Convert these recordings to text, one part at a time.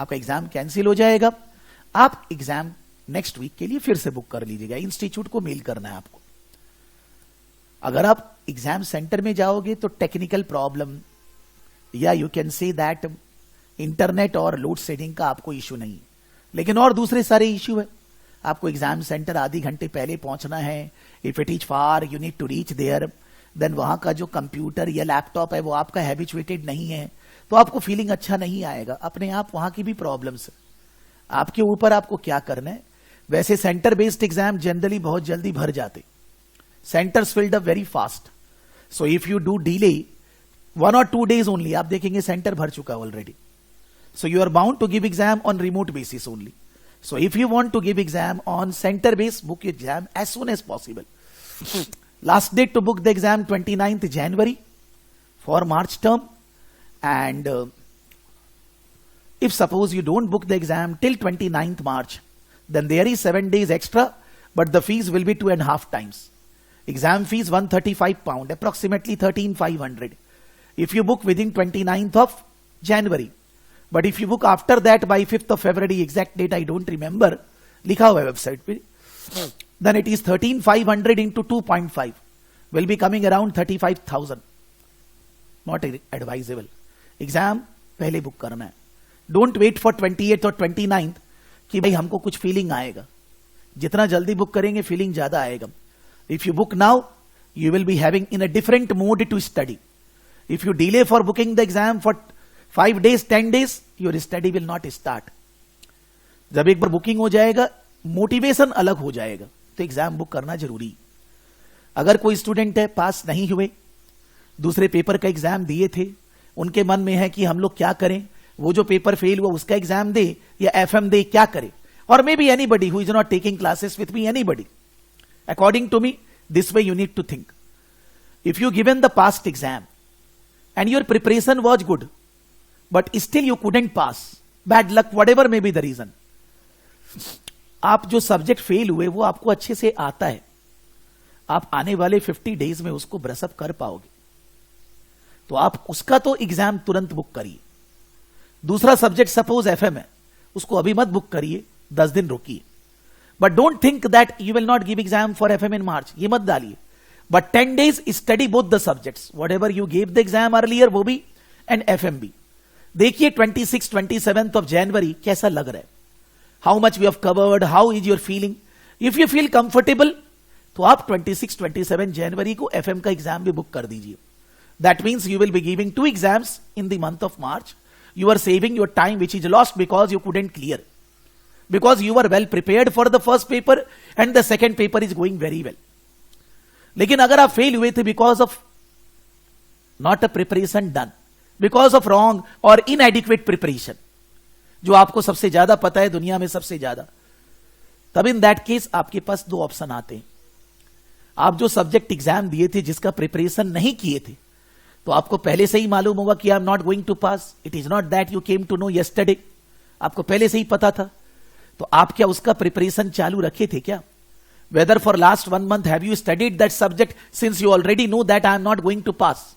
आपका exam cancel हो जाएगा। आप एग्जाम नेक्स्ट वीक के लिए फिर से बुक कर लीजिएगा। इंस्टीट्यूट को मेल करना है आपको। अगर आप एग्जाम सेंटर में जाओगे तो टेक्निकल प्रॉब्लम या you can say that internet और लोड शेडिंग का आपको इश्यू नहीं, लेकिन और दूसरे सारे इश्यू है। आपको एग्जाम सेंटर आधी घंटे पहले पहुंचना है। If it is far you need to reach there, then वहां का जो कंप्यूटर या लैपटॉप है वो आपका हैबिचुएटेड नहीं है, तो आपको फीलिंग अच्छा नहीं आएगा। अपने आप वहां की भी प्रॉब्लम्स है, आपके ऊपर आपको क्या करना है। वैसे सेंटर बेस्ड एग्जाम जनरली बहुत जल्दी भर जाते, centres filled up very fast. So if you do delay 1 or 2 days only, आप देखेंगे सेंटर भर चुका already. So you are bound to give exam on remote basis only. So if you want to give exam on center base, book your exam as soon as possible. Last date to book the exam 29th January for March term. And if suppose you don't book the exam till 29th March, then there is 7 days extra, but the fees will be 2.5 times. Exam fees £135, approximately 13,500. If you book within 29th of January. But if you book after that by 5th of February, exact date I don't remember, लिखा हुआ है website पे, then it is 13,500 into 2.5 will be coming around 35,000. Not advisable. Exam पहले book करना है। Don't wait for 28th और 29th कि भाई हमको कुछ फीलिंग आएगा। जितना जल्दी बुक करेंगे फीलिंग ज्यादा आएगा। If you book now, you will be having in a different mode to study. If you delay for booking the exam for 5 days, 10 days, your study will not start. जब एक बार booking हो जाएगा, motivation अलग हो जाएगा, तो exam book करना जरूरी। अगर कोई स्टूडेंट है पास नहीं हुए, दूसरे पेपर का एग्जाम दिए थे, उनके मन में है कि हम लोग क्या करें, वो जो पेपर फेल हुआ उसका एग्जाम दे या एफएम दे, क्या करे। और maybe anybody who is not taking classes with me, anybody. According to me, this way you need to think. If you given the past exam and your preparation was good, but still you couldn't pass, bad luck, whatever may be the reason, आप जो subject fail हुए वो आपको अच्छे से आता है, आप आने वाले 50 डेज में उसको ब्रशअप कर पाओगे, तो आप उसका तो एग्जाम तुरंत बुक करिए। दूसरा सब्जेक्ट सपोज एफएम है, उसको अभी मत बुक करिए, 10 दिन रोकिए। But don't think that you will not give exam for FM in March, ये मत डालिए। But 10 days study both the subjects, whatever you give the exam earlier वो भी एंड एफएम भी। देखिए 26, 27th of January कैसा लग रहा है, how much we have covered, how is your feeling. If you feel comfortable तो आप 26, 27 जनवरी को एफएम का एग्जाम भी बुक कर दीजिए। That means you will be giving 2 exams in the month of March. You are saving your time which is lost because you couldn't clear, because you are well prepared for the first paper and the second paper is going very well. लेकिन अगर आप fail हुए थे because of not a preparation done, because of wrong और inadequate preparation, जो आपको सबसे ज्यादा पता है दुनिया में सबसे ज्यादा, तब इन दैट केस आपके पास 2 ऑप्शन आते हैं। आप जो सब्जेक्ट एग्जाम दिए थे जिसका प्रिपरेशन नहीं किए थे, तो आपको पहले से ही मालूम होगा कि I am not going to pass. It is not that you came to know yesterday, आपको पहले से ही पता था। तो आप क्या उसका प्रिपरेशन चालू रखे थे क्या? Whether for last 1 month have you studied that subject since you already know that I am not going to pass.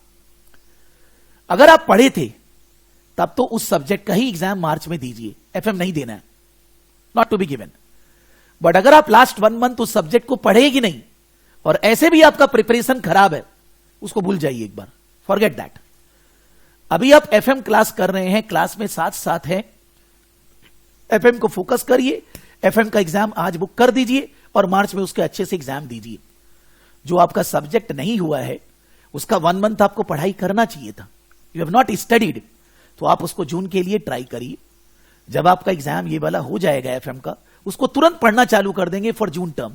अगर आप पढ़े थे तब तो उस सब्जेक्ट का ही एग्जाम मार्च में दीजिए, एफएम नहीं देना है, not to be given. But अगर आप लास्ट 1 month उस सब्जेक्ट को पढ़ेगी नहीं और ऐसे भी आपका प्रिपरेशन खराब है, उसको भूल जाइए एक बार, फॉरगेट दैट। अभी आप एफएम क्लास कर रहे हैं, क्लास में साथ साथ है, एफएम को फोकस करिए, एफएम का एग्जाम आज बुक कर दीजिए और मार्च में उसके अच्छे से एग्जाम दीजिए। जो आपका सब्जेक्ट नहीं हुआ है उसका 1 month आपको पढ़ाई करना चाहिए था, यू हैव नॉट स्टडीड, तो आप उसको जून के लिए ट्राई करिए। जब आपका एग्जाम ये वाला हो जाएगा एफएम का, उसको तुरंत पढ़ना चालू कर देंगे फॉर जून टर्म,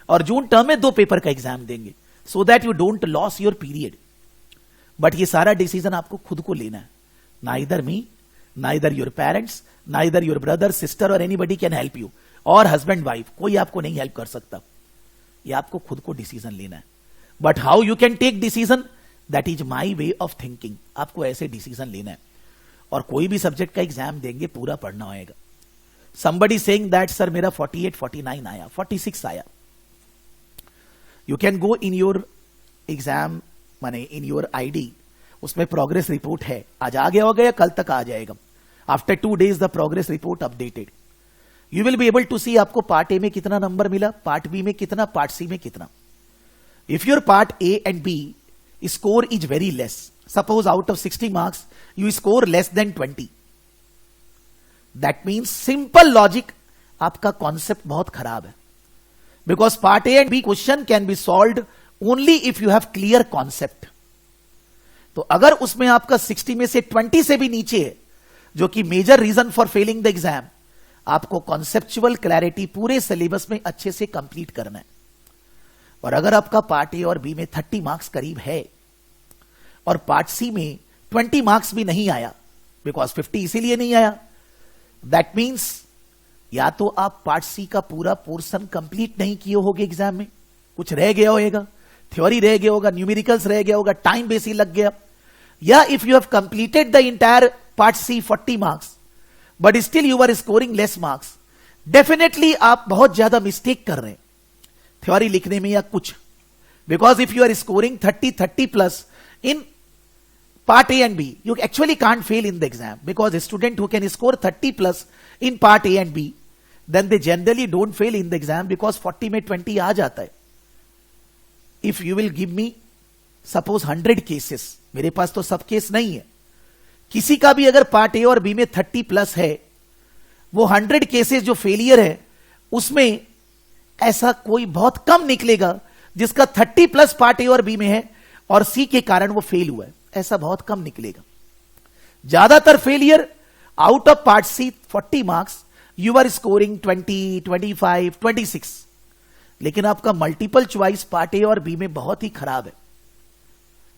और जून टर्म में 2 पेपर का एग्जाम देंगे, so that you don't loss your period. But ये सारा डिसीजन आपको खुद को लेना है, neither me, neither your parents, neither your brother sister और एनीबडी कैन हेल्प यू, और हस्बैंड वाइफ, कोई आपको नहीं हेल्प कर सकता। ये आपको खुद को डिसीजन लेना है। But how you can take decision, that is my way of thinking. आपको ऐसे डिसीजन लेना है, और कोई भी सब्जेक्ट का एग्जाम देंगे पूरा पढ़ना होगा। somebody saying that sir मेरा 48, 49 आया, 46 आया, you can go in your exam, माने in your ID, उसमें प्रोग्रेस रिपोर्ट है, आज आ गया होगा या कल तक आ जाएगा। After 2 days, the progress report updated. You will be able to see आपको पार्ट ए में कितना नंबर मिला, पार्ट बी में कितना, पार्ट सी में कितना. If your part A and B score is very less, suppose out of 60 marks, you score less than 20. That means simple logic, आपका concept बहुत खराब है. Because part A and B question can be solved only if you have clear concept. तो अगर उसमें आपका 60 में से 20 से भी नीचे है, जो कि major reason for failing the exam, आपको कॉन्सेप्चुअल क्लैरिटी पूरे सिलेबस में अच्छे से कंप्लीट करना है. और अगर आपका पार्ट ए और बी में 30 मार्क्स करीब है और पार्ट सी में 20 मार्क्स भी नहीं आया, बिकॉज 50 इसीलिए नहीं आया, दैट मीन्स या तो आप पार्ट सी का पूरा पोर्शन कंप्लीट नहीं किए होगे एग्जाम में, कुछ रह गया होगा, थ्योरी रह गया होगा, न्यूमेरिकल्स रह गया होगा, टाइम बेसी लग गया, या if you have completed the entire part C 40 marks but still you are scoring less marks, definitely आप बहुत ज्यादा मिस्टेक कर रहे हैं थ्योरी लिखने में या कुछ. Because if you are scoring 30 plus in part A and B, you actually can't fail in the exam, because a student who can score 30 plus in part A and B, then they generally don't fail in the exam, because 40 में 20 आ जाता है. If you will give me suppose 100 cases, मेरे पास तो सब case नहीं है, किसी का भी अगर पार्ट ए और बी में 30 प्लस है, वो 100 केसेस जो फेलियर है उसमें ऐसा कोई बहुत कम निकलेगा जिसका 30 प्लस पार्ट ए और बी में है और सी के कारण वो फेल हुआ है, ऐसा बहुत कम निकलेगा. ज्यादातर failure out of part C 40 marks you are scoring 20, 25, 26, लेकिन आपका मल्टीपल चॉइस पार्ट ए और बी में बहुत ही खराब है,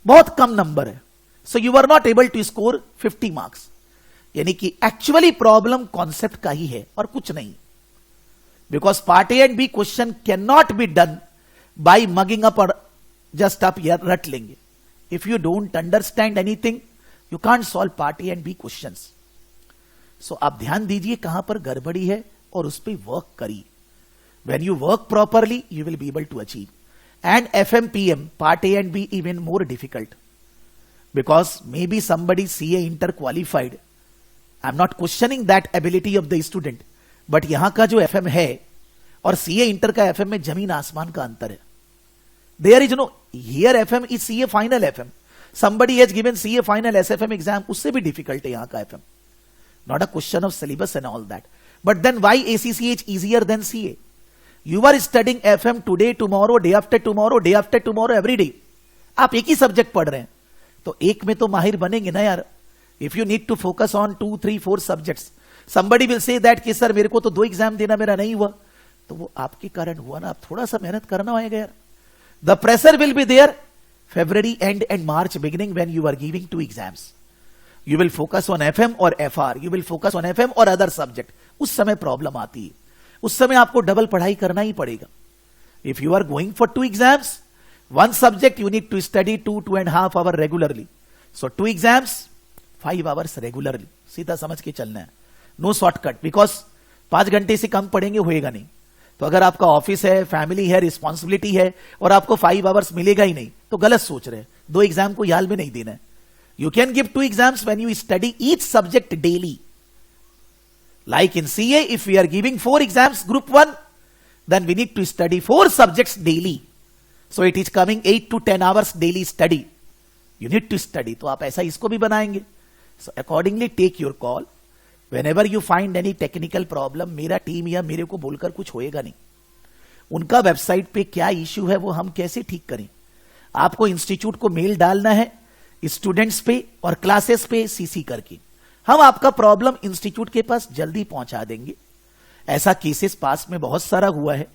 बहुत कम नंबर है, so you are not able to score 50 marks. यानी कि एक्चुअली प्रॉब्लम कॉन्सेप्ट का ही है और कुछ नहीं. Because part A and B question can not be done by mugging up और जस्ट आप यार रट लेंगे. If you don't understand anything, you can't solve part A and B questions. So आप ध्यान दीजिए कहां पर गड़बड़ी है और उस पर वर्क करिए. When you work properly, you will be able to achieve. And FMPM, part A and B even more difficult. Because maybe somebody CA inter qualified. I'm not questioning that ability of the student. But यहां का जो FM है और CA inter का FM में जमीन आसमान का अंतर है. There is no, here FM is CA final FM. Somebody has given CA final SFM exam, उससे भी difficult है यहाँ का FM. Not a question of syllabus and all that. But then why ACCA easier than CA? You are studying FM today, tomorrow, day after tomorrow, every day. आप एक ही subject पढ़ रहे हैं, तो एक में तो माहिर बनेंगे ना यार. If you need to focus on 2, 3, 4 subjects, somebody will say that कि सर मेरे को तो 2 एग्जाम देना मेरा नहीं हुआ, तो वो आपके कारण हुआ ना. आप थोड़ा सा मेहनत करना होगा यार. The pressure will be there February end and March beginning when you are giving 2 exams. You will focus on FM or FR. You will focus on FM or other subject. उस समय प्रॉब्लम आती है, उस समय आपको double पढ़ाई करना ही पड़ेगा. If you are going for 2 exams, 1 subject you need to study 2.5 hours regularly. So 2 exams, 5 hours regularly. सीधा समझ के चलना है. No shortcut, because 5 घंटे से कम पढ़ेंगे होएगा नहीं. तो अगर आपका ऑफिस है, फैमिली है, रिस्पॉन्सिबिलिटी है और आपको 5 आवर्स मिलेगा ही नहीं, तो गलत सोच रहे हैं. 2 एग्जाम को हाल में नहीं देना है. You can give 2 exams when you study each subject daily. Like in CA, if we are giving 4 exams group 1, then we need to study 4 subjects daily. So it is coming 8 to 10 hours daily study. You need to study. तो आप ऐसा इसको भी बनाएंगे. So accordingly take your call. Whenever you find any technical problem, मेरा team या मेरे को बोलकर कुछ होएगा नहीं. उनका वेबसाइट पे क्या इश्यू है वो हम कैसे ठीक करें. आपको इंस्टीट्यूट को मेल डालना है स्टूडेंट्स पे और क्लासेस पे सीसी करके. हम आपका प्रॉब्लम इंस्टीट्यूट के पास जल्दी पहुंचा देंगे. ऐसा केसेस पास में बहुत सारा हुआ है.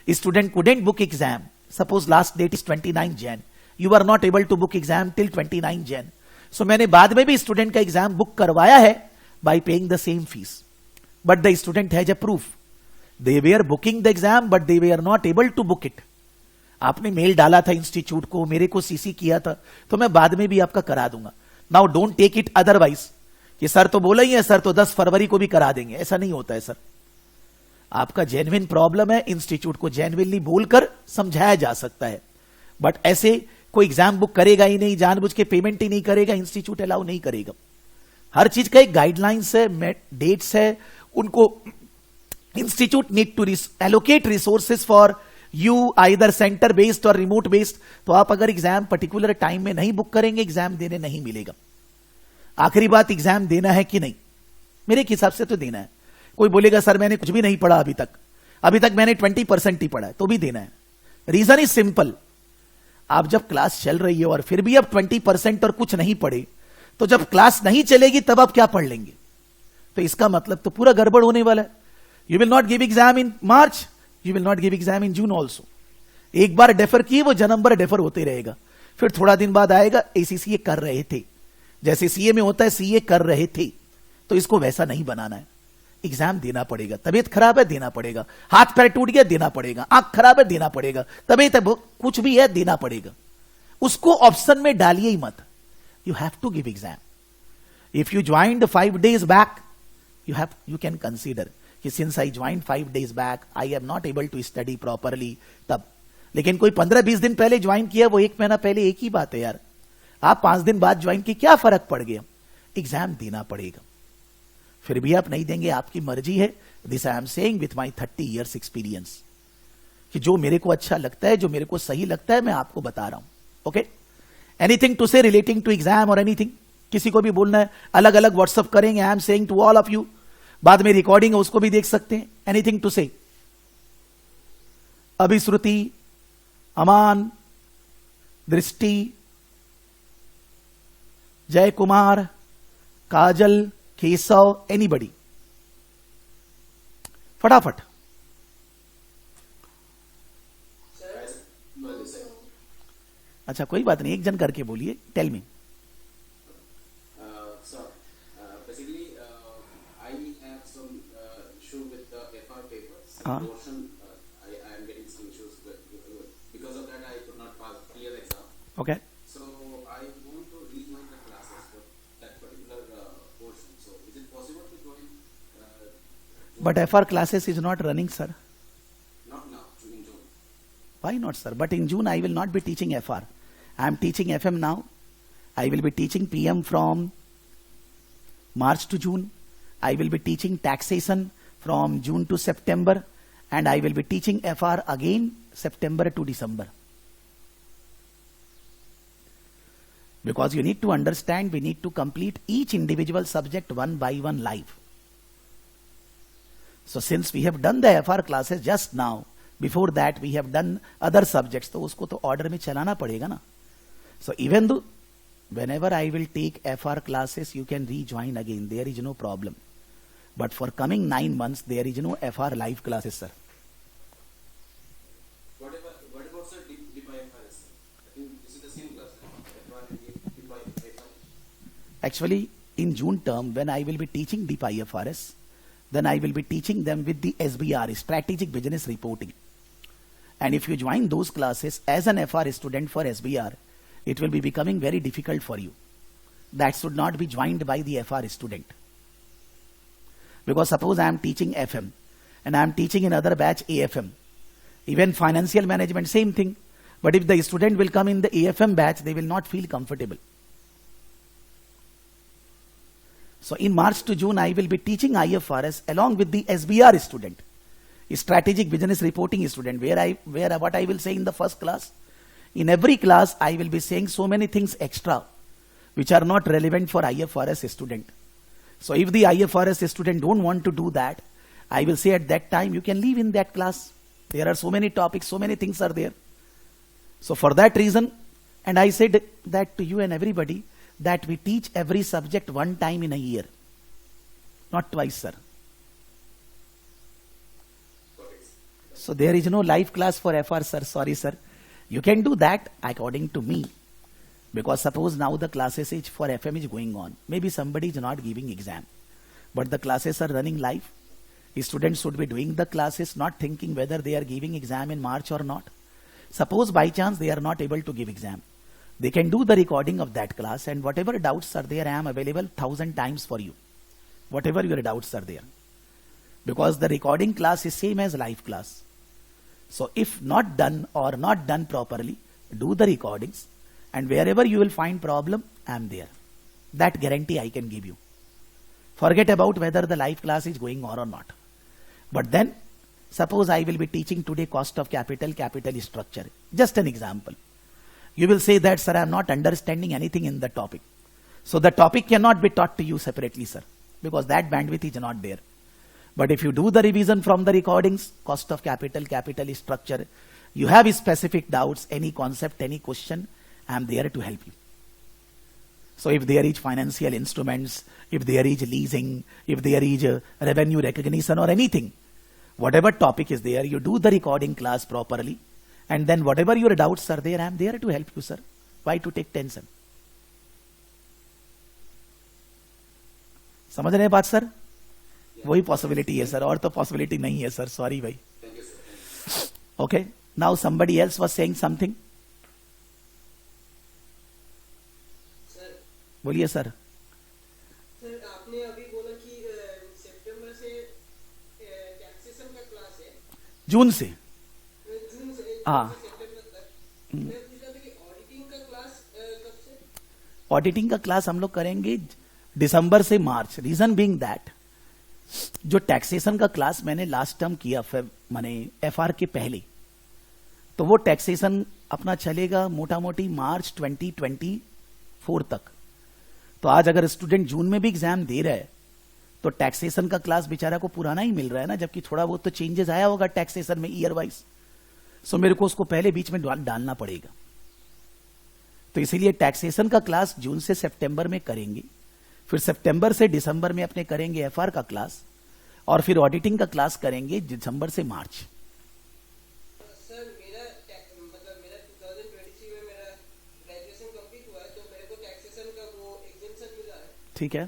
Student couldn't book exam. Suppose last date is 29 Jan. You are not able to book exam till 29 Jan. So मैंने बाद में भी स्टूडेंट का एग्जाम बुक करवाया है by paying the same fees. But the student has a proof. They were booking the exam, but they were not able to book it. आपने mail डाला था इंस्टीट्यूट को, मेरे को सीसी किया था, तो मैं बाद में भी आपका करा दूंगा. Now don't take it otherwise कि सर तो बोला ही है, सर तो 10 फरवरी को भी करा देंगे. ऐसा नहीं होता है सर. आपका जेन्युइन प्रॉब्लम है, इंस्टीट्यूट को जेन्युइनली बोलकर समझाया जा सकता है. बट ऐसे कोई एग्जाम बुक करेगा ही नहीं, जानबूझ के पेमेंट ही नहीं करेगा, इंस्टीट्यूट अलाउ नहीं करेगा. हर चीज का एक गाइडलाइंस है, डेट्स है, उनको institute need to allocate resources for you, either centre based और रिमोट बेस्ड. तो आप अगर एग्जाम पर्टिकुलर टाइम में नहीं बुक करेंगे, एग्जाम देने नहीं मिलेगा. आखिरी बात, एग्जाम देना है कि नहीं? मेरे हिसाब से तो देना है. कोई बोलेगा सर मैंने कुछ भी नहीं पढ़ा अभी तक मैंने 20% ही पढ़ा है, तो भी देना है. Reason is simple. आप जब क्लास चल रही है और फिर भी आप 20% और कुछ नहीं पढ़े, तो जब क्लास नहीं चलेगी तब आप क्या पढ़ लेंगे? तो इसका मतलब तो पूरा गड़बड़ होने वाला है. You will not give exam in March, you will not give exam in June also. एक बार डेफर किए वो जन्म भर डेफर होते रहेगा. फिर थोड़ा दिन बाद आएगा एसीसीए कर रहे थे, जैसे सीए में होता है सीए कर रहे थे. तो इसको वैसा नहीं बनाना है. एग्जाम देना पड़ेगा. तबीयत खराब है देना पड़ेगा, हाथ पैर टूट गया देना पड़ेगा, आंख खराब है देना पड़ेगा, तबीयत कुछ भी है देना पड़ेगा. उसको ऑप्शन में डालिए ही मत. You have to give exam. If you joined 5 days back, you can consider कि since I joined 5 days back, I am not able to study properly. तब लेकिन कोई 15-20 दिन पहले ज्वाइन किया, वो 1 महीना पहले, एक ही बात है यार. आप 5 दिन बाद ज्वाइन की, क्या फर्क पड़ गया? एग्जाम देना पड़ेगा. फिर भी आप नहीं देंगे, आपकी मर्जी है. This I am saying with my 30 years experience, कि जो मेरे को अच्छा लगता है, जो मेरे को सही लगता है, मैं आपको बता रहा हूं. Okay, anything to say relating to exam और एनीथिंग? किसी को भी बोलना है, अलग अलग व्हाट्सअप करेंगे. I am saying to all of you, बाद में रिकॉर्डिंग है उसको भी देख सकते हैं. एनीथिंग टू से? अभिश्रुति, अमान, दृष्टि, जय कुमार, काजल, केशव, एनीबडी? फटाफट. अच्छा कोई बात नहीं, एक जन करके बोलिए. Tell me. I am getting some issues because of that I could not pass clear exam. Okay. So I want to rejoin the classes for that particular portion. So is it possible to join? But FR classes is not running, sir. Not now, in June. Why not, sir? But in June I will not be teaching FR. I am teaching FM now. I will be teaching PM from March to June. I will be teaching taxation from June to September. And I will be teaching FR again September to December. Because you need to understand, we need to complete each individual subject one by one live. So since we have done the FR classes just now, before that we have done other subjects, तो उसको तो order में चलाना पड़ेगा ना. So even though whenever I will take FR classes, you can rejoin again. There is no problem. But for coming 9 months, there is no FR live classes, sir. What about sir DIPA-FRS? I think this is the same class. FR and DIPA-FRS. Actually, in June term, when I will be teaching DIPA-FRS, then I will be teaching them with the SBR, Strategic Business Reporting. And if you join those classes as an FR student for SBR, it will be becoming very difficult for you. That should not be joined by the FR student. Because suppose I am teaching FM and I am teaching in other batch AFM. Even financial management, same thing. But if the student will come in the AFM batch, they will not feel comfortable. So in March to June, I will be teaching IFRS along with the SBR student, Strategic Business Reporting student, where what I will say in the first class. In every class, I will be saying so many things extra, which are not relevant for IFRS student. So if the IFRS student don't want to do that, I will say at that time, you can leave in that class. There are so many topics, so many things are there. So for that reason, and I said that to you and everybody, that we teach every subject one time in a year. Not twice, sir. So there is no live class for FR, sir. Sorry, sir. You can do that according to me. Because suppose now the classes for FM is going on. Maybe somebody is not giving exam. But the classes are running live. Students should be doing the classes, not thinking whether they are giving exam in March or not. Suppose by chance they are not able to give exam. They can do the recording of that class, and whatever doubts are there, I am available 1,000 times for you. Whatever your doubts are there. Because the recording class is same as live class. So if not done or not done properly, do the recordings. And wherever you will find problem, I am there. That guarantee I can give you. Forget about whether the live class is going on or not. But then, suppose I will be teaching today cost of capital, capital structure. Just an example. You will say that, sir, I am not understanding anything in the topic. So the topic cannot be taught to you separately, sir, because that bandwidth is not there. But if you do the revision from the recordings, cost of capital, capital structure, you have specific doubts, any concept, any question, I am there to help you. So if there is financial instruments, if there is leasing, if there is revenue recognition or anything, whatever topic is there, you do the recording class properly, and then whatever your doubts are there, I am there to help you, sir. Why to take tension? समझ रहे हैं बात sir? वही possibility है sir, और तो possibility नहीं है सर, सॉरी भाई. Okay, now somebody else was saying something. बोलिए सर. सर आपने अभी बोला कि सितंबर से टैक्सेशन का क्लास है. जून से. हाँ. सितंबर तक. मैं पूछ रहा था कि ऑडिटिंग का क्लास कब से? ऑडिटिंग का क्लास हम लोग करेंगे दिसंबर से मार्च. रीजन बीइंग दैट, जो टैक्सेशन का क्लास मैंने लास्ट टर्म किया माने एफआर के पहले, तो वो टैक्सेशन अपना चलेगा मोटा मोटी मार्च 2024 तक. तो आज अगर स्टूडेंट जून में भी एग्जाम दे रहा है तो टैक्सेशन का क्लास बेचारा को पुराना ही मिल रहा है ना, जबकि थोड़ा बहुत तो चेंजेस आया होगा टैक्सेशन में ईयर वाइज. सो मेरे को उसको पहले बीच में डालना पड़ेगा. तो इसीलिए टैक्सेशन का क्लास जून से सितंबर में करेंगे, फिर सितंबर से दिसंबर में अपने करेंगे एफआर का क्लास, और फिर ऑडिटिंग का क्लास करेंगे दिसंबर से मार्च. सर मेरा मतलब मेरा 2023 में मेरा ग्रेजुएशन कंप्लीट हुआ है, तो मेरे को टैक्सेशन का वो एग्जेम्पशन मिला है. ठीक है.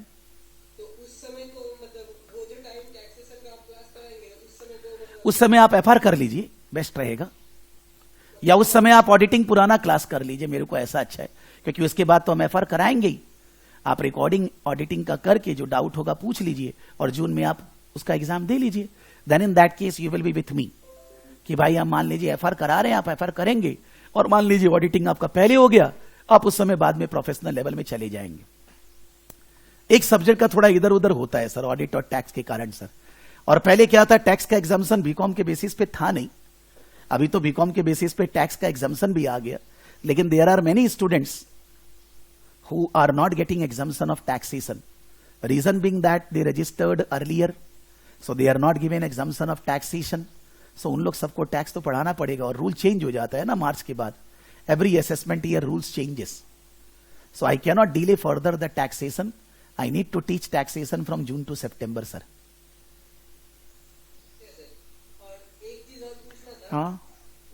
तो उस समय को मतलब वो जो टाइम टैक्सेशन का आप क्लास कराएंगे उस समय को मतलब उस समय आप एफआर कर लीजिए, बेस्ट रहेगा. या उस समय आप ऑडिटिंग पुराना क्लास कर लीजिए, मेरे को ऐसा अच्छा है, क्योंकि उसके बाद तो हम एफआर कराएंगे ही. आप रिकॉर्डिंग ऑडिटिंग का करके जो डाउट होगा पूछ लीजिए, और जून में आप उसका एग्जाम दे लीजिए. Then in that case you will be with me कि भाई हम मान लीजिए एफआर करा रहे हैं, आप एफआर करेंगे, और मान लीजिए ऑडिटिंग आपका पहले हो गया, आप उस समय बाद में प्रोफेशनल लेवल में चले जाएंगे. एक सब्जेक्ट का थोड़ा इधर उधर होता है सर, ऑडिट और टैक्स के कारण सर. और पहले क्या था, टैक्स का एग्जाम्शन बीकॉम के बेसिस पे था नहीं. अभी तो बीकॉम के बेसिस पे टैक्स का एग्जाम्शन भी आ गया, लेकिन there are many students who are not getting exemption of taxation. Reason being that they registered earlier, so they are not given exemption of taxation. So उन लोग सबको टैक्स तो पढ़ाना पड़ेगा, और रूल चेंज हो जाता है ना मार्च के बाद. Every assessment year rules changes. So I cannot delay further the taxation. I need to teach taxation from June to September, sir. yes, sir. और एक चीज और पूछना था. हाँ.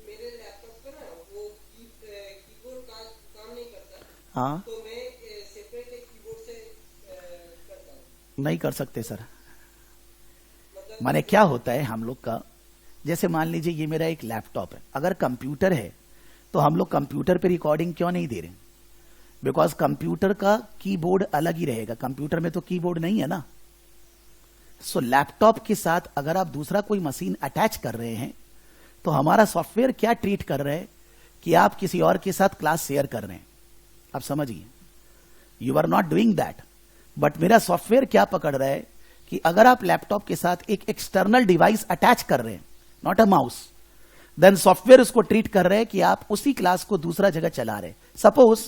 मेरे लैपटॉप पर ना वो कीबोर्ड का काम नहीं करता. हाँ. तो मैं सेपरेट एक कीबोर्ड से करता हूँ. नहीं कर सकते सर. मतलब माने क्या होता है हम लोग का, जैसे मान लीजिए ये मेरा एक लैपटॉप है, अगर कंप्यूटर है तो हम लोग कंप्यूटर पे रिकॉर्डिंग क्यों नहीं दे रहे? बिकॉज कंप्यूटर का कीबोर्ड अलग ही रहेगा, कंप्यूटर में तो कीबोर्ड नहीं है ना. सो लैपटॉप के साथ अगर आप दूसरा कोई मशीन अटैच कर रहे हैं, तो हमारा सॉफ्टवेयर क्या ट्रीट कर रहा है कि आप किसी और के साथ क्लास शेयर कर रहे हैं. आप समझिए, you are not doing that, but मेरा सॉफ्टवेयर क्या पकड़ रहा है कि अगर आप लैपटॉप के साथ एक एक्सटर्नल डिवाइस अटैच कर रहे हैं, not a mouse, then software उसको ट्रीट कर रहे हैं कि आप उसी क्लास को दूसरा जगह चला रहे हैं. सपोज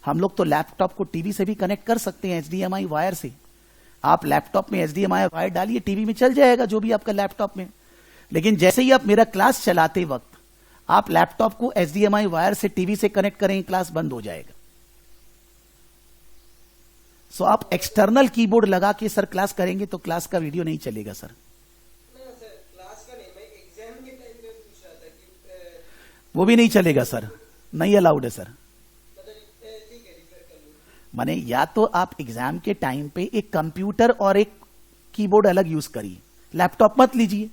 हम लोग तो लैपटॉप को टीवी से भी कनेक्ट कर सकते हैं HDMI वायर से. आप लैपटॉप में HDMI वायर डालिए, टीवी में चल जाएगा जो भी आपका लैपटॉप में. लेकिन जैसे ही आप मेरा क्लास चलाते वक्त आप लैपटॉप को HDMI वायर से टीवी से कनेक्ट करेंगे, क्लास बंद हो जाएगा. सो आप एक्सटर्नल कीबोर्ड लगा के सर क्लास करेंगे तो क्लास का वीडियो नहीं चलेगा सर. ना सर क्लास का नहीं, मैं एग्जाम के टाइम पे पूछ रहा था कि वो भी नहीं चलेगा सर, नहीं अलाउड है सर. मतलब ठीक है रिफर कर लूँ. माने या तो आप एग्जाम के टाइम पे एक कंप्यूटर और एक कीबोर्ड अलग यूज करिए, लैपटॉप मत लीजिए.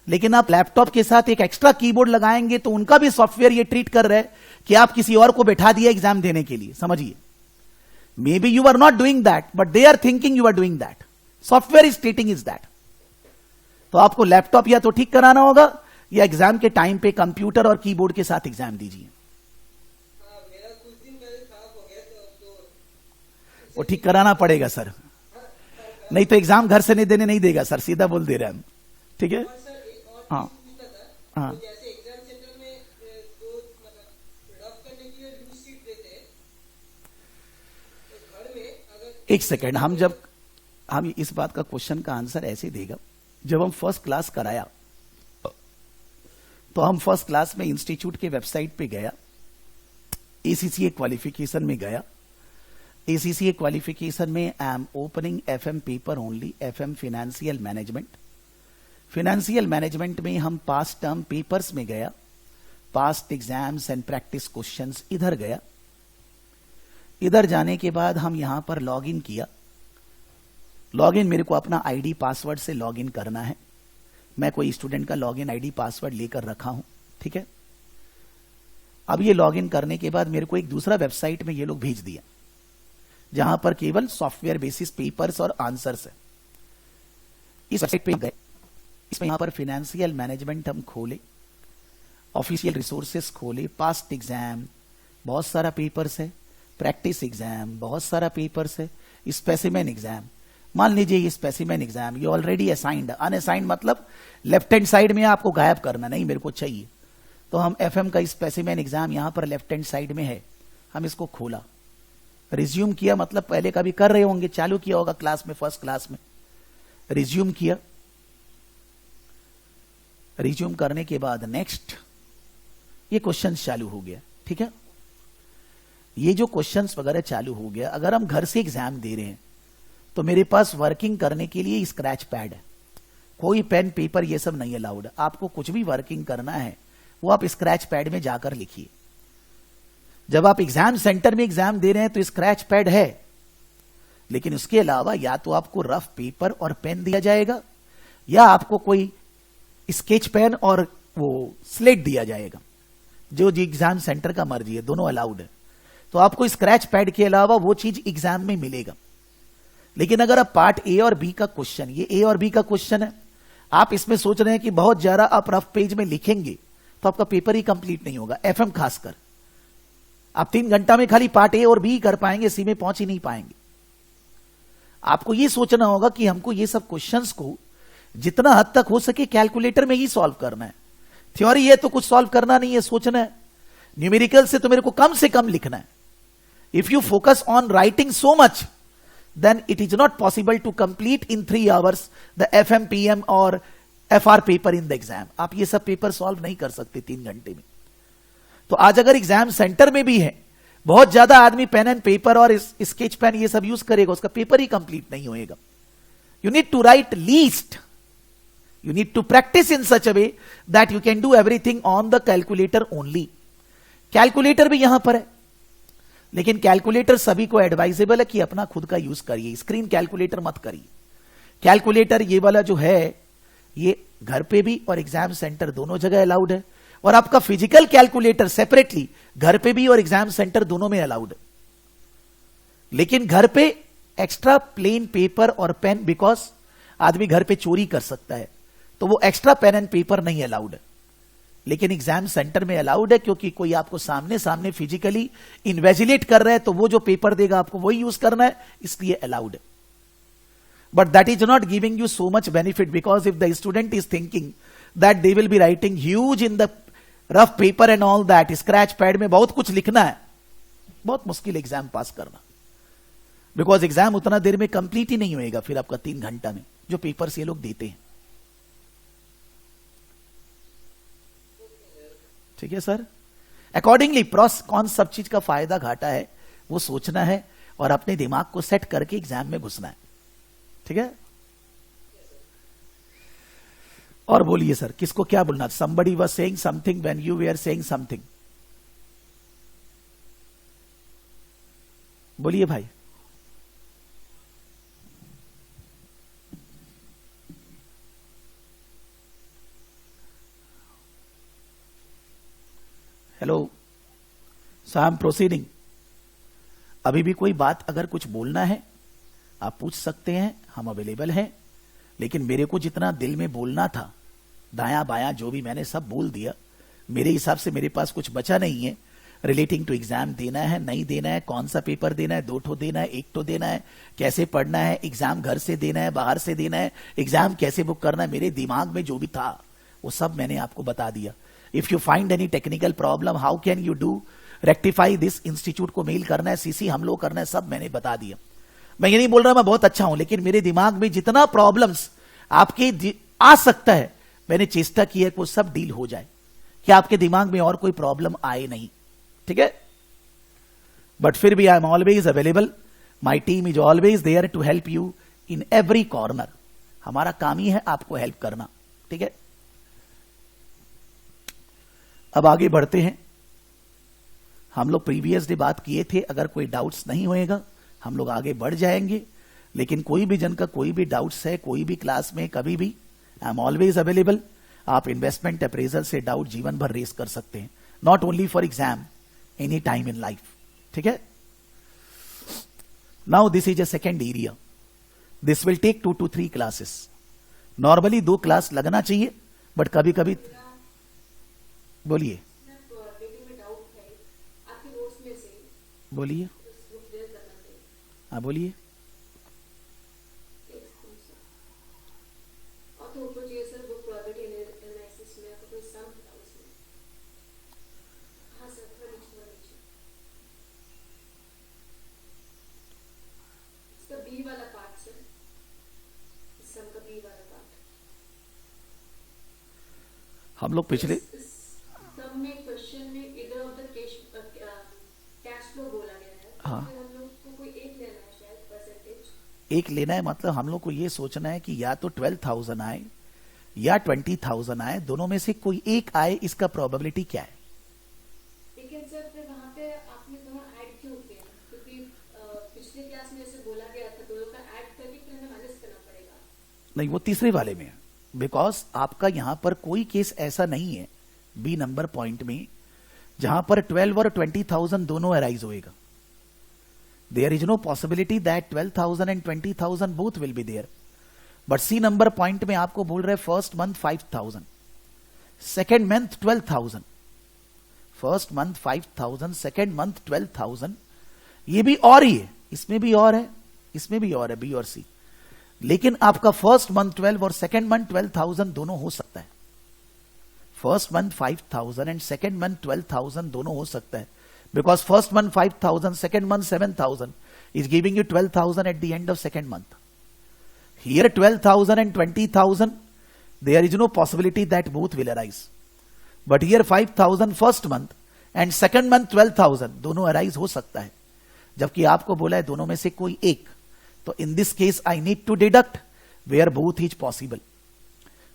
लेकिन आप लैपटॉप के साथ एक एक्स्ट्रा कीबोर्ड लगाएंगे तो उनका भी सॉफ्टवेयर ये ट्रीट कर रहा है कि आप किसी और को बैठा दिया एग्जाम देने के लिए. समझिए, maybe you are not doing that, but they are thinking you are doing that. Software is treating is that. तो आपको लैपटॉप या तो ठीक कराना होगा, या एग्जाम के टाइम पे कंप्यूटर और कीबोर्ड के साथ एग्जाम दीजिए. हाँ मेरा कुछ दिन पहले खराब हो गया तो वो ठीक कराना पड़ेगा सर. नहीं तो एग्जाम घर से नहीं देने नहीं देगा सर, सीधा बोल दे रहे हैं हम, ठीक है। और सर एक और हाँ। चीज पूछना था, हाँ। तो जैसे एग्जाम सेंटर में जो मतलब रफ करने के लिए लूज शीट देते हैं, तो घर में अगर एक सेकेंड, हम इस बात का क्वेश्चन का आंसर ऐसे देगा, जब हम फर्स्ट क्लास कराया तो हम फर्स्ट क्लास में इंस्टीट्यूट के वेबसाइट पे गया, एसीसीए क्वालिफिकेशन में गया, एसीसीए क्वालिफिकेशन में I am opening FM paper only, FM financial management. Financial management में हम पास्ट टर्म पेपर्स में गया, past exams and practice questions, इधर गया। इधर जाने के बाद हम यहां पर लॉग इन किया। लॉग इन मेरे को अपना आईडी पासवर्ड से लॉग इन करना है। मैं कोई स्टूडेंट का लॉग इन आईडी पासवर्ड लेकर रखा हूं, ठीक है। अब ये लॉग इन करने के बाद मेरे को एक दूसरा वेबसाइट में ये लोग भेज दिया, जहां पर केवल सॉफ्टवेयर बेसिस पेपर्स और आंसर्स है। इस वेबसाइट पे गए, इसमें यहां पर फाइनेंशियल मैनेजमेंट हम खोले, ऑफिशियल रिसोर्सेस खोले, पास्ट एग्जाम बहुत सारा पेपर्स है, प्रैक्टिस एग्जाम बहुत सारा पेपर्स है, स्पेसिमेन एग्जाम। मान लीजिए ये स्पेसिमेन एग्जाम, ये ऑलरेडी असाइंड, अनअसाइंड मतलब लेफ्ट हैंड साइड में आपको गायब करना, नहीं मेरे को चाहिए, तो हम एफएम का स्पेसिमेन एग्जाम यहां पर लेफ्ट हैंड साइड में है, हम इसको खोला, रिज्यूम किया, मतलब पहले कभी कर रहे होंगे, चालू किया होगा क्लास में, फर्स्ट क्लास में, रिज्यूम किया। रिज्यूम करने के बाद नेक्स्ट, ये क्वेश्चन चालू हो गया, ठीक है। ये जो क्वेश्चंस वगैरह चालू हो गया, अगर हम घर से एग्जाम दे रहे हैं तो मेरे पास वर्किंग करने के लिए स्क्रैच पैड है, कोई पेन पेपर ये सब नहीं अलाउड। आपको कुछ भी वर्किंग करना है वो आप स्क्रैच पैड में जाकर लिखिए। जब आप एग्जाम सेंटर में एग्जाम दे रहे हैं तो स्क्रैच पैड है, लेकिन उसके अलावा या तो आपको रफ पेपर और पेन दिया जाएगा, या आपको कोई स्केच पेन और वो स्लेट दिया जाएगा, जो जी एग्जाम सेंटर का मर्जी है, दोनों अलाउड है। तो आपको स्क्रैच पैड के अलावा वो चीज एग्जाम में मिलेगा। लेकिन अगर आप पार्ट ए और बी का क्वेश्चन, ये ए और बी का क्वेश्चन है, आप इसमें सोच रहे हैं कि बहुत ज्यादा आप रफ पेज में लिखेंगे तो आपका पेपर ही कंप्लीट नहीं होगा। एफएम खासकर आप 3 घंटा में खाली पार्ट ए और बी कर पाएंगे, सी में पहुंच ही नहीं पाएंगे। आपको यह सोचना होगा कि हमको ये सब क्वेश्चंस को जितना हद तक हो सके कैलकुलेटर में ही सॉल्व करना है। थ्योरी है तो कुछ सॉल्व करना नहीं है, सोचना है। न्यूमेरिकल से तो मेरे को कम से कम लिखना है। If you focus on writing so much, then it is not possible to complete in 3 hours the FM, PM और FR paper in the exam। आप ये सब पेपर सॉल्व नहीं कर सकते 3 घंटे में। तो आज अगर एग्जाम सेंटर में भी है, बहुत ज्यादा आदमी पेन एंड पेपर और स्केच पेन ये सब यूज करेगा, उसका पेपर ही कंप्लीट नहीं होएगा। You need to write least, you need to practise in such a way that you can do everything on the calculator only. Calculator भी यहां पर है, लेकिन कैलकुलेटर सभी को एडवाइजेबल है कि अपना खुद का यूज करिए, स्क्रीन कैलकुलेटर मत करिए। कैलकुलेटर ये वाला जो है, ये घर पे भी और एग्जाम सेंटर दोनों जगह अलाउड है, और आपका फिजिकल कैलकुलेटर सेपरेटली घर पे भी और एग्जाम सेंटर दोनों में अलाउड है। लेकिन घर पे एक्स्ट्रा प्लेन पेपर और पेन, बिकॉज आदमी घर पे चोरी कर सकता है, तो वो एक्स्ट्रा पेन एंड पेपर नहीं अलाउड है। लेकिन एग्जाम सेंटर में अलाउड है, क्योंकि कोई आपको सामने सामने फिजिकली इन्वेजिलेट कर रहा है, तो वो जो पेपर देगा आपको वही यूज करना है, इसलिए अलाउड है। But that is not giving you so much benefit, because if the student is thinking that they will be writing huge in the rough paper and all that, scratch pad में बहुत कुछ लिखना है, बहुत मुश्किल exam पास करना, because exam उतना देर में कंप्लीट ही नहीं होएगा फिर आपका 3 घंटा में, जो पेपर्स ये लोग देते हैं। ठीक है सर। अकॉर्डिंगली प्रॉस कौन सब चीज का फायदा घाटा है वो सोचना है, और अपने दिमाग को सेट करके एग्जाम में घुसना है। ठीक है। और बोलिए सर, किसको क्या बोलना? somebody was saying something when you were saying something। बोलिए भाई। Hello, so I am proceeding. अभी भी कोई बात अगर कुछ बोलना है आप पूछ सकते हैं, हम अवेलेबल हैं। लेकिन मेरे को जितना दिल में बोलना था, दायां बायां जो भी मैंने सब बोल दिया। मेरे हिसाब से मेरे पास कुछ बचा नहीं है। रिलेटिंग टू एग्जाम देना है नहीं देना है, कौन सा पेपर देना है, 2 ठो देना है, 1 ठो देना है, कैसे पढ़ना है, एग्जाम घर से देना है बाहर से देना है, एग्जाम कैसे बुक करना है, मेरे दिमाग में जो भी था वो सब मैंने आपको बता दिया. If you find any technical problem how can you do rectify this, institute को मेल करना है, सीसी हम लोग करना है, सब मैंने बता दिया. मैं ये नहीं बोल रहा मैं बहुत अच्छा हूं, लेकिन मेरे दिमाग में जितना प्रॉब्लम्स आपके आ सकता है मैंने चेष्टा की है कि वो सब डील हो जाए, कि आपके दिमाग में और कोई प्रॉब्लम आए नहीं. ठीक है, बट फिर भी I am always available. My team is always there to help you in every corner. हमारा काम ही है आपको हेल्प करना. ठीक है, अब आगे बढ़ते हैं. हम लोग प्रीवियस डे बात किए थे, अगर कोई डाउट्स नहीं होएगा हम लोग आगे बढ़ जाएंगे. लेकिन कोई भी जन का कोई भी डाउट्स है, कोई भी क्लास में कभी भी, आई एम ऑलवेज अवेलेबल. आप इन्वेस्टमेंट अप्रेजल से डाउट जीवन भर रेस कर सकते हैं, not only for exam, any time in life. ठीक है, now this is a second area. This will take 2 to 3 classes. Normally 2 class लगना चाहिए, बट कभी कभी. बोलिए बोलिए, हाँ बोलिए. बी वाला पार्ट सर, सम का बी वाला पार्ट. हम लोग पिछले सम में क्वेश्चन में इधर ऑफ द कैश फ्लो बोला गया है. हाँ, हम लोग को कोई एक लेना है शायद परसेंटेज. एक लेना है, मतलब हम लोग को ये सोचना है कि या तो 12,000 आए या 20,000 आए, दोनों में से कोई एक आए, इसका प्रोबेबिलिटी क्या है. लेकिन सर फिर वहाँ पे आपने दोनों ऐड क्यों किया, क्योंकि पिछले क्लास में ऐसे बोला गया था दोनों का ऐड करके फिर हमें माइनस करना पड़ेगा. नहीं, वो तीसरे वाले में है, बिकॉज आपका यहां पर कोई केस ऐसा नहीं है बी नंबर पॉइंट में जहां पर 12 और 20,000 दोनों अराइज होएगा. There is no possibility that 12,000 and 20,000 both will be there. But see number point में आपको बोल रहे first month 5,000, second month 12,000, first month 5,000, second month 12,000. ये भी और ही है, इसमें भी और है, इसमें भी और है, बी और सी. लेकिन आपका फर्स्ट मंथ 12 और सेकेंड मंथ 12,000 दोनों हो सकता है. First month 5,000 and second month 12,000 दोनों हो सकता है, because first month 5,000, second month 7,000 is giving you 12,000 at the end of second month. Here 12,000 and 20,000, there is no possibility that both will arise. But here 5,000 first month and second month 12,000 दोनों arise हो सकता है, जबकि आपको बोला है दोनों में से कोई एक. तो in this case I need to deduct where both is possible.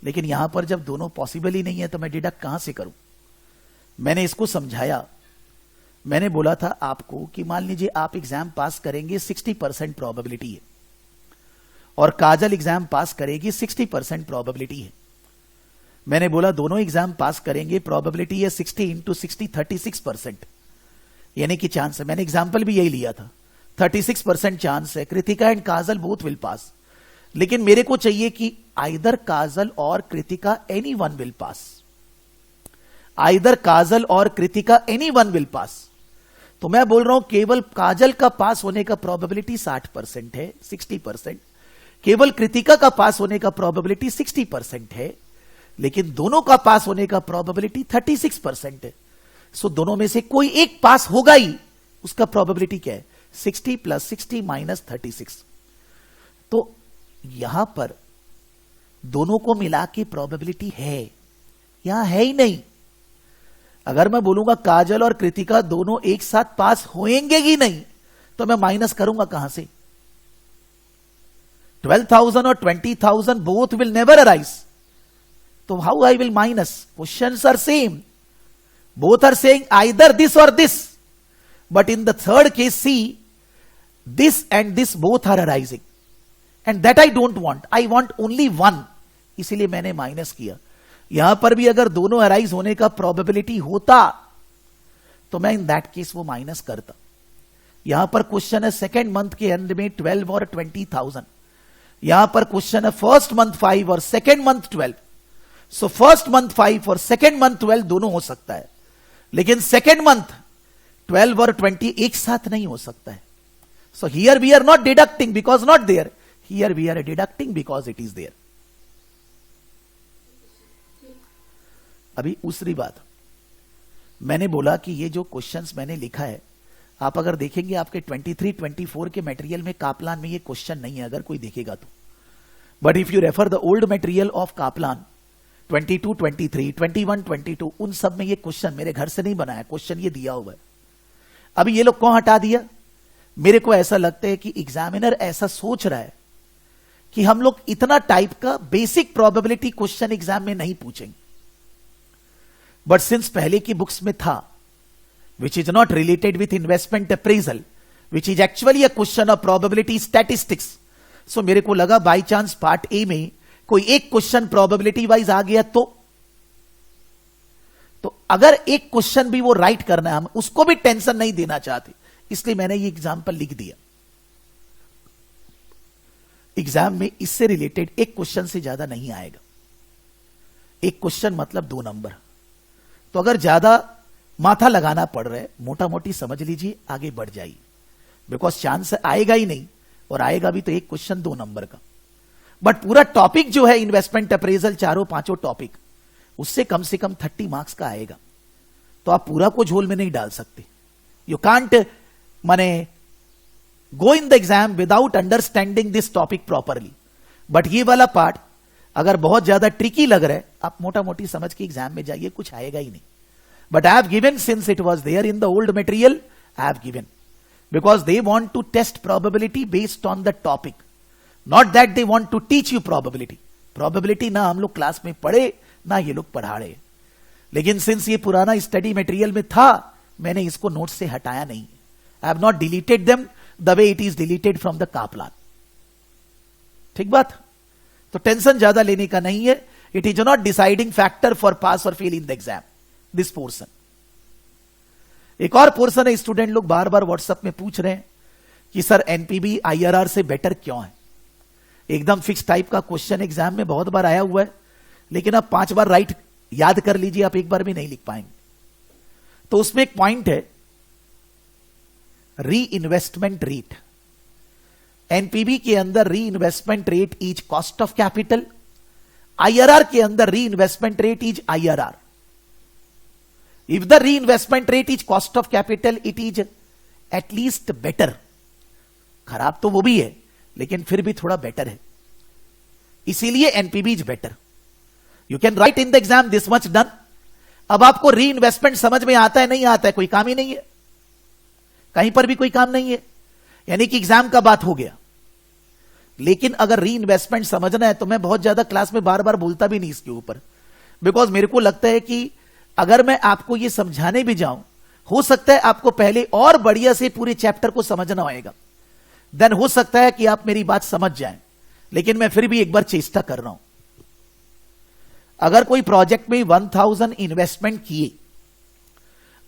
लेकिन यहां पर जब दोनों पॉसिबल ही नहीं है तो मैं डिडक्ट कहां से करूं. मैंने इसको समझाया. मैंने बोला था आपको कि मान लीजिए आप एग्जाम पास करेंगे 60% प्रोबेबिलिटी है, और काजल एग्जाम पास करेगी 60% प्रोबेबिलिटी है. मैंने बोला दोनों एग्जाम पास करेंगे, प्रोबेबिलिटी है 60 इंटू 60 36%, यानी कि चांस है. मैंने एग्जाम्पल भी यही लिया था, 36% चांस है Kritika and Kajal both will pass. लेकिन मेरे को चाहिए कि आइदर काजल और Kritika any one will pass, either Kajal और Kritika any one will pass. तो मैं बोल रहा हूं केवल काजल का पास होने का प्रोबेबिलिटी 60% है, 60%. केवल कृतिका का पास होने का प्रोबेबिलिटी 60% है, लेकिन दोनों का पास होने का प्रोबेबिलिटी 36% है. सो दोनों में से कोई एक पास होगा ही. उसका प्रोबेबिलिटी क्या है, 60 + 60 - 36. तो यहां पर दोनों को मिला के प्रोबेबिलिटी है, यहां है ही नहीं. अगर मैं बोलूंगा काजल और कृतिका दोनों एक साथ पास होएंगे ही नहीं, तो मैं माइनस करूंगा कहां से. 12,000 और 20,000 बोथ विल नेवर अराइज. तो how I will minus. Questions are same, both are saying either this और this, but in the third case see this and this both are arising, and that I don't want. I want only one, इसीलिए मैंने minus किया. यहां पर भी अगर दोनों arise होने का प्रोबेबिलिटी होता तो मैं इन दैट केस वो माइनस करता. यहां पर क्वेश्चन है सेकेंड मंथ के एंड में 12 और 20,000. यहां पर क्वेश्चन है फर्स्ट मंथ 5 और second month 12. So first month 5 और सेकेंड मंथ 12 दोनों हो सकता है, लेकिन सेकेंड मंथ 12 और 20 एक साथ नहीं हो सकता है. So here we are not deducting because not there. Here we are deducting because it is there. अभी दूसरी बात, मैंने बोला कि ये जो क्वेश्चंस मैंने लिखा है, आप अगर देखेंगे आपके 23-24 के मटेरियल में कापलान में ये क्वेश्चन नहीं है, अगर कोई देखेगा तो. But if you refer the old material of Kaplan 22, 23, 21, 22, उन सब में ये क्वेश्चन मेरे घर से नहीं बनाया, क्वेश्चन ये दिया हुआ है. अभी ये लोग कौन हटा दिया? मेरे को ऐसा लगता है कि एग्जामिनर ऐसा सोच रहा है कि हम लोग इतना टाइप का बेसिक प्रोबेबिलिटी क्वेश्चन एग्जाम में नहीं पूछेंगे. बट सिंस पहले की बुक्स में था, which is not related with investment appraisal, which is actually a question of probability statistics. So मेरे को लगा बाई चांस पार्ट ए में कोई एक क्वेश्चन प्रोबेबिलिटी वाइज आ गया तो अगर एक क्वेश्चन भी वो राइट करना है, हम उसको भी टेंशन नहीं देना चाहते, इसलिए मैंने ये एग्जाम्पल लिख दिया. एग्जाम में इससे रिलेटेड एक क्वेश्चन से ज्यादा नहीं आएगा. एक क्वेश्चन मतलब 2 नंबर. तो अगर ज्यादा माथा लगाना पड़ रहा है, मोटा मोटी समझ लीजिए, आगे बढ़ जाइए, बिकॉज चांस आएगा ही नहीं, और आएगा भी तो एक क्वेश्चन 2 नंबर का. बट पूरा टॉपिक जो है इन्वेस्टमेंट अप्रेजल, 4-5 टॉपिक, उससे कम से कम 30 मार्क्स का आएगा. तो आप पूरा को झोल में नहीं डाल सकते. यू कांट माने go in the exam without understanding this topic properly. But ये वाला पार्ट अगर बहुत ज्यादा ट्रिकी लग रहा है, आप मोटा मोटी समझ के एग्जाम में जाइए, कुछ आएगा ही नहीं. But I have given, since it was there in the old material, I have given. Because they want to test probability based on the topic. Not that they want to teach you probability. Probability ना हम लोग class में पढ़े, ना ये लोग पढ़ा रहे. लेकिन since ये पुराना स्टडी मटेरियल में था, मैंने इसको नोट से हटाया नहीं. I have not deleted them the way it is deleted from the Kaplan. ठीक बात? तो टेंशन ज्यादा लेने का नहीं है. It is not deciding factor for pass or fail in the exam. This portion. एक और पोर्शन है, स्टूडेंट लोग बार बार व्हाट्सएप में पूछ रहे हैं कि सर एनपीबी आईआरआर से बेटर क्यों है. एकदम फिक्स टाइप का क्वेश्चन एग्जाम में बहुत बार आया हुआ है, लेकिन आप 5 बार राइट याद कर लीजिए, आप एक बार भी नहीं लिख पाएंगे. तो उसमें एक पॉइंट है, री इन्वेस्टमेंट रेट. एनपीबी के अंदर री investment rate is cost of capital, IRR के अंदर री investment rate is IRR. If the reinvestment rate is cost of capital, it is at least better. खराब तो वो भी है, लेकिन फिर भी थोड़ा बेटर है, इसीलिए NPB is better. You can write in the exam this much done. अब आपको री इन्वेस्टमेंट समझ में आता है नहीं आता है, कोई काम ही नहीं है, कहीं पर भी कोई काम नहीं है, यानी कि एग्जाम का बात हो गया. लेकिन अगर री इन्वेस्टमेंट समझना है तो मैं बहुत ज्यादा क्लास में बार बार बोलता भी नहीं इसके ऊपर, बिकॉज मेरे को लगता है कि अगर मैं आपको ये समझाने भी जाऊं, हो सकता है आपको पहले और बढ़िया से पूरे चैप्टर को समझना होगा, देन हो सकता है कि आप मेरी बात समझ जाएं. लेकिन मैं फिर भी एक बार चेष्टा कर रहा हूं. अगर कोई प्रोजेक्ट में 1000 इन्वेस्टमेंट किए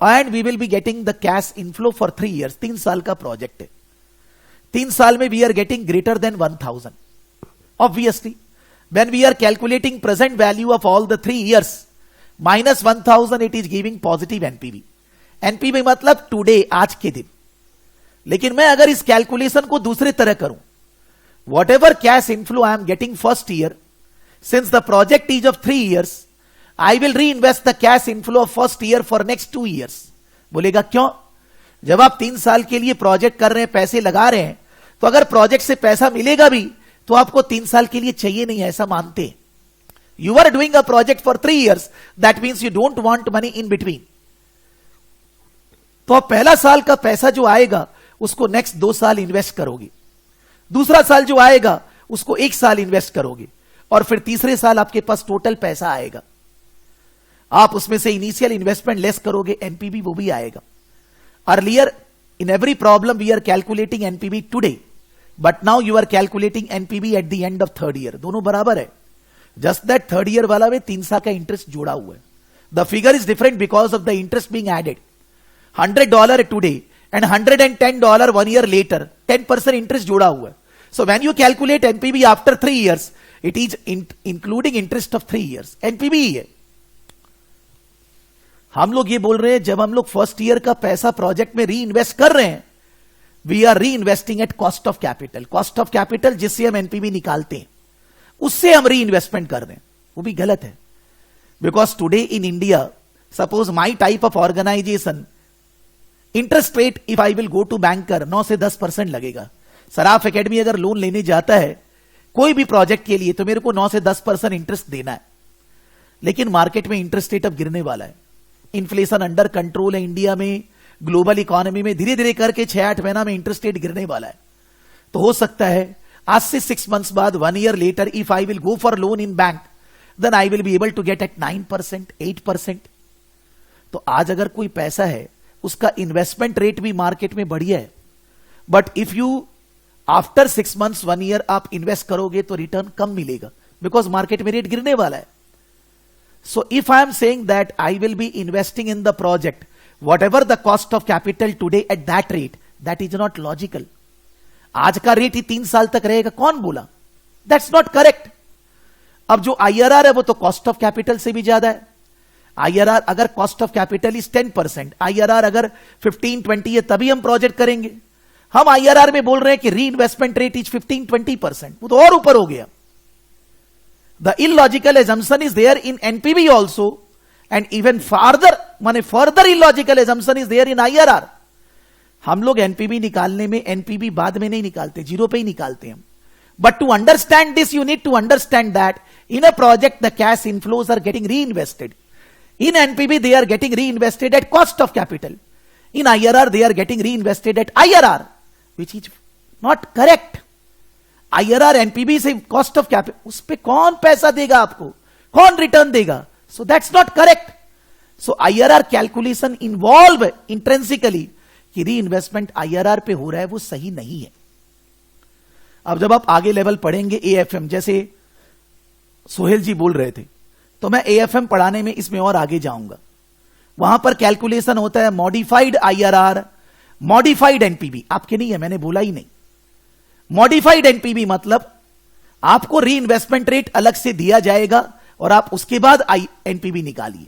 and we will be getting the cash inflow for 3 years, 3 साल का प्रोजेक्ट है, 3 साल में we are getting greater than 1000. Obviously when we are calculating present value of all the 3 years minus 1000, it is giving positive NPV. NPV मतलब today, आज के दिन. लेकिन मैं अगर इस कैलकुलेशन को दूसरे तरह करूं, whatever cash inflow I am getting first year, since the project is of 3 years, I will reinvest the cash inflow of first year for next 2 years. बोलेगा क्यों? जब आप 3 साल के लिए प्रोजेक्ट कर रहे हैं, पैसे लगा रहे हैं, तो अगर प्रोजेक्ट से पैसा मिलेगा भी तो आपको 3 साल के लिए चाहिए नहीं, ऐसा मानते हैं. You are doing a project for 3 years. That means you don't want money in between. तो अब पहला साल का पैसा जो आएगा उसको नेक्स्ट 2 साल इन्वेस्ट करोगे, दूसरा साल जो आएगा उसको 1 साल इन्वेस्ट करोगे, और फिर तीसरे साल आपके पास टोटल पैसा आएगा. आप उसमें से इनिशियल इन्वेस्टमेंट लेस करोगे, एनपीबी वो भी आएगा. Earlier in every problem we are calculating NPV today, but now you are calculating NPV at the end of 3rd year. दोनों बराबर है, जस्ट दैट 3rd year वाला में 3 साल का इंटरेस्ट जोड़ा हुआ है. The figure is different because of the interest being added. $100 today and $110 1 year later, 10% interest जोड़ा हुआ है. So when you calculate NPV after 3 years, it is including interest of 3 years. NPV ही है. हम लोग ये बोल रहे हैं जब हम लोग फर्स्ट ईयर का पैसा प्रोजेक्ट में री इन्वेस्ट कर रहे हैं, वी आर री investing at cost of capital. Cost of capital जिससे हम एनपीवी निकालते हैं उससे हम री इन्वेस्टमेंट कर रहे हैं, वो भी गलत है। Because today in India, suppose my type of organisation, interest rate if I will go to banker 9 से 10% लगेगा। सराफ एकेडमी अगर लोन लेने जाता है कोई भी प्रोजेक्ट के लिए तो मेरे को 9 से 10% इंटरेस्ट देना है, लेकिन मार्केट में इंटरेस्ट रेट अब गिरने वाला है। इन्फ्लेशन अंडर कंट्रोल है इंडिया में, ग्लोबल इकोनॉमी में धीरे धीरे करके 6-8 महीना में इंटरेस्ट रेट गिरने वाला है। तो हो सकता है आज से 6 months बाद, 1 year later, if I will go for loan in bank then I will be able to get at 9%, 8%। तो आज अगर कोई पैसा है उसका इन्वेस्टमेंट रेट भी मार्केट में बढ़िया है, but if you after 6 months, 1 year आप इन्वेस्ट करोगे तो रिटर्न कम मिलेगा, बिकॉज मार्केट में रेट गिरने वाला है। So if I am saying that I will be investing in the project, whatever the cost of capital today at that rate, that is not logical. आज का rate ही 3 साल तक रहेगा, कौन बोला? That's not correct. अब जो IRR है वो तो कॉस्ट ऑफ कैपिटल से भी ज्यादा है। IRR अगर cost of capital is 10%, IRR अगर 15-20 है तभी हम प्रोजेक्ट करेंगे। हम IRR में बोल रहे हैं कि री इन्वेस्टमेंट रेट इज 15-20%, वो तो और ऊपर हो गया। The illogical assumption is there in NPV also, and even further illogical assumption is there in IRR. हम लोग NPV निकालने में NPV बाद में नहीं निकालते, जीरो पे ही निकालते हैं। But to understand this, you need to understand that in a project the cash inflows are getting reinvested. In NPV they are getting reinvested at cost of capital. In IRR they are getting reinvested at IRR, which is not correct. IRR NPB से cost of capital, उस पे कौन पैसा देगा आपको, कौन return देगा? So that's not correct. So IRR calculation involve intrinsically कि री इन्वेस्टमेंट IRR पे हो रहा है, वो सही नहीं है। अब जब आप आगे लेवल पढ़ेंगे AFM, जैसे सोहेल जी बोल रहे थे, तो मैं AFM पढ़ाने में इसमें और आगे जाऊंगा। वहां पर कैलकुलेशन होता है मॉडिफाइड IRR, मॉडिफाइड एनपीबी। आपके नहीं है, मैंने बोला ही नहीं। मॉडिफाइड एनपीबी मतलब आपको री इन्वेस्टमेंट रेट अलग से दिया जाएगा और आप उसके बाद एनपीबी निकालिए।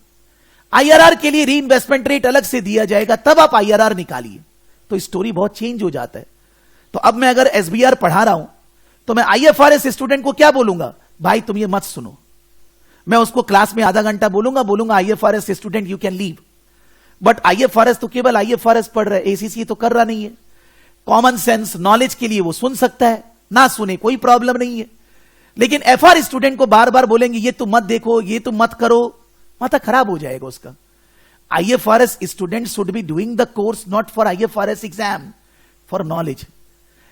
IRR के लिए री इन्वेस्टमेंट रेट अलग से दिया जाएगा, तब आप IRR निकालिए। तो स्टोरी बहुत चेंज हो जाता है। तो अब मैं अगर SBR पढ़ा रहा हूं तो मैं IFRS स्टूडेंट को क्या बोलूंगा? भाई तुम ये मत सुनो। मैं उसको क्लास में आधा घंटा बोलूंगा IFRS student you can leave. But IFRS तो केवल IFRS पढ़ रहा है, ACC तो कर रहा नहीं है। कॉमन सेंस नॉलेज के लिए वो सुन सकता है, ना सुने कोई प्रॉब्लम नहीं है। लेकिन FR स्टूडेंट को बार बार बोलेंगे ये तुम मत देखो, ये तुम मत करो, माथा खराब हो जाएगा उसका। IFRS student should be doing the course not for IFRS exam, for knowledge.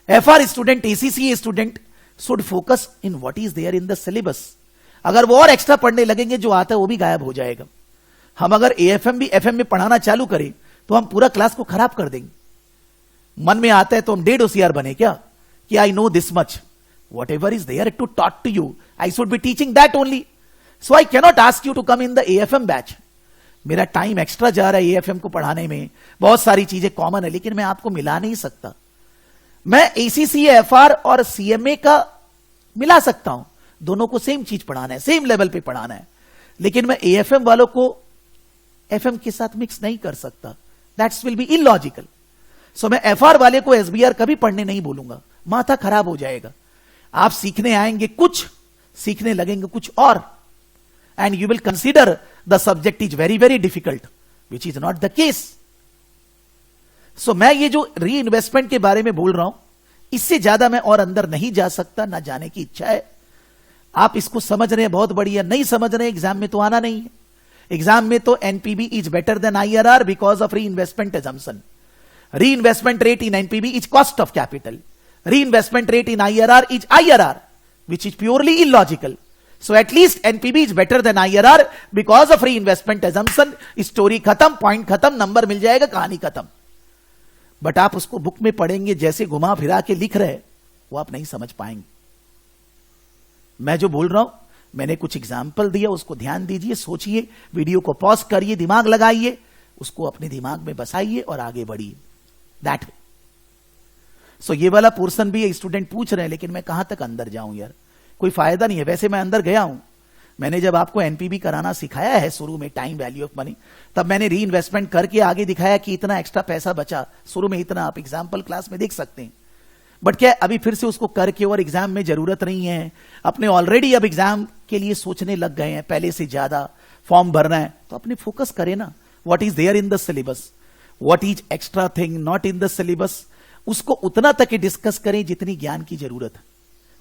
FR student, ACC student should focus in what is there in the syllabus. अगर वो और एक्स्ट्रा पढ़ने लगेंगे, जो आता है वो भी गायब हो जाएगा। हम अगर AFM भी FM में पढ़ाना चालू करें तो हम पूरा क्लास को खराब कर देंगे। मन में आता है तो हम 1.5 होशियार बने क्या कि I know this much, whatever is there to taught to you I should be teaching that only. So I cannot ask you to come in the AFM batch. मेरा टाइम एक्स्ट्रा जा रहा है AFM को पढ़ाने में, बहुत सारी चीजें कॉमन है, लेकिन मैं आपको मिला नहीं सकता। मैं ACC, FR और CMA का मिला सकता हूं, दोनों को सेम चीज पढ़ाना है, सेम लेवल पे पढ़ाना है, लेकिन मैं AFM वालों को FM के साथ मिक्स नहीं कर सकता। That's will be illogical. So मैं FR वाले को SBR कभी पढ़ने नहीं बोलूंगा, माथा खराब हो जाएगा। आप सीखने आएंगे कुछ, सीखने लगेंगे कुछ और, and you will consider the subject is very very difficult, which is not the case. So मैं ये जो री इन्वेस्टमेंट के बारे में बोल रहा हूं, इससे ज्यादा मैं और अंदर नहीं जा सकता, ना जाने की इच्छा है। आप इसको समझ रहे हैं, बहुत बढ़िया। नहीं समझ रहे हैं, एग्जाम में तो आना नहीं है। एग्जाम में तो NPB is better than IRR because of री investment assumption. Reinvestment rate in NPV is cost of capital. Reinvestment rate in IRR is IRR, which is purely illogical. So at least NPV is better than IRR because of reinvestment assumption. Story खत्म, point खत्म, number मिल जाएगा, कहानी खत्म। But आप उसको book में पढ़ेंगे, जैसे घुमा फिरा के लिख रहे, वो आप नहीं समझ पाएंगे। मैं जो बोल रहा हूं, मैंने कुछ एग्जाम्पल दिया, उसको ध्यान दीजिए, सोचिए, वीडियो को पॉज करिए, दिमाग लगाइए, उसको अपने दिमाग में बसाइए और आगे बढ़िए। That way. सो ये वाला पोर्शन भी स्टूडेंट पूछ रहे हैं, लेकिन मैं कहां तक अंदर जाऊं यार, कोई फायदा नहीं है। वैसे मैं अंदर गया हूं, मैंने जब आपको एनपीबी कराना सिखाया है शुरू में, टाइम वैल्यू ऑफ मनी, तब मैंने री इन्वेस्टमेंट करके आगे दिखाया कि इतना एक्स्ट्रा पैसा बचा, शुरू में इतना, आप एग्जाम्पल क्लास में देख सकते हैं। बट क्या अभी फिर से उसको करके और एग्जाम में जरूरत नहीं है, अपने ऑलरेडी अब एग्जाम के लिए सोचने लग गए हैं, पहले से ज्यादा फॉर्म भरना है, तो अपने फोकस करें ना, what is there in the syllabus, what is extra thing not in the syllabus, उसको उतना तक डिस्कस करें जितनी ज्ञान की जरूरत है।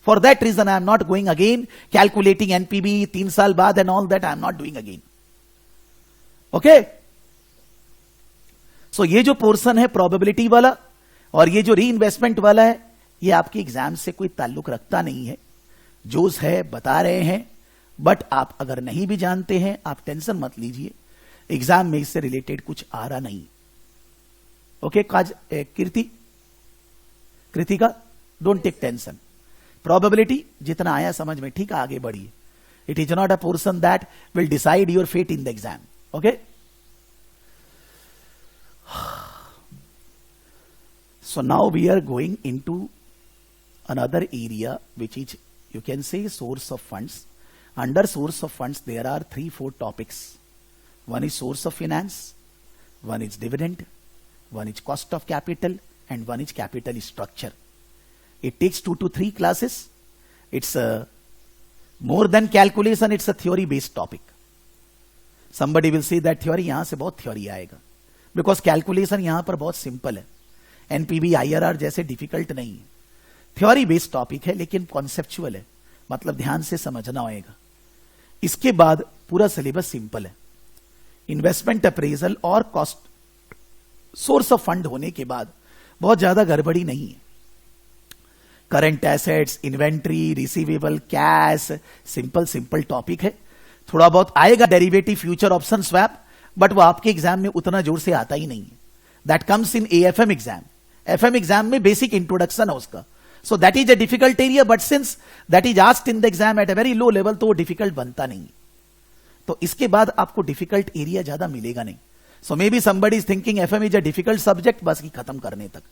For that reason I am not going again calculating NPV 3 साल बाद and all that, I am not doing again. Okay, so ये जो पोर्शन है प्रोबेबिलिटी वाला और ये जो री इन्वेस्टमेंट वाला है, ये आपके एग्जाम से कोई ताल्लुक रखता नहीं है, जोश है बता रहे हैं। बट आप अगर नहीं भी जानते हैं, आप टेंशन मत लीजिए, एग्जाम में इससे रिलेटेड कुछ आ रहा नहीं। Okay cause Kritika, don't take tension, probability जितना आया समझ में, ठीक है, आगे बढ़िए। It is not a portion that will decide your fate in the exam. Okay, so now we are going into another area which is, you can say, source of funds. Under source of funds there are 3-4 topics. One is source of finance, one is dividend, one is cost of capital, and one is capital structure. It takes 2 to 3 classes. It's more than calculation, it's a theory based topic. Somebody will say that theory, यहां से बहुत theory आएगा, because calculation यहां पर बहुत simple है, NPB IRR जैसे difficult नहीं है। थ्योरी बेस्ड टॉपिक है लेकिन कॉन्सेप्चुअल है, मतलब ध्यान से समझना होगा। इसके बाद पूरा सिलेबस सिंपल है, इन्वेस्टमेंट अप्रेजल और कॉस्ट सोर्स ऑफ फंड होने के बाद बहुत ज्यादा गड़बड़ी नहीं है। Current assets, inventory, receivable, cash, simple topic है। थोड़ा बहुत आएगा derivative, future option swap, but वो आपके एग्जाम में उतना जोर से आता ही नहीं है। That comes in AFM exam. FM exam में बेसिक इंट्रोडक्शन है उसका, so that is a difficult area, but since that is asked in the exam at a very low level, तो वो डिफिकल्ट बनता नहीं। तो इसके बाद आपको डिफिकल्ट एरिया ज्यादा मिलेगा नहीं। So maybe somebody is thinking FM is a difficult subject, बस की खत्म करने तक।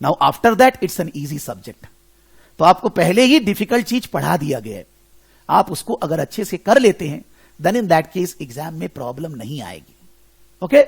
Now after that it's an easy subject. तो आपको पहले ही डिफिकल्ट चीज पढ़ा दिया गया है, आप उसको अगर अच्छे से कर लेते हैं, then in that case exam में प्रॉब्लम नहीं आएगी। ओके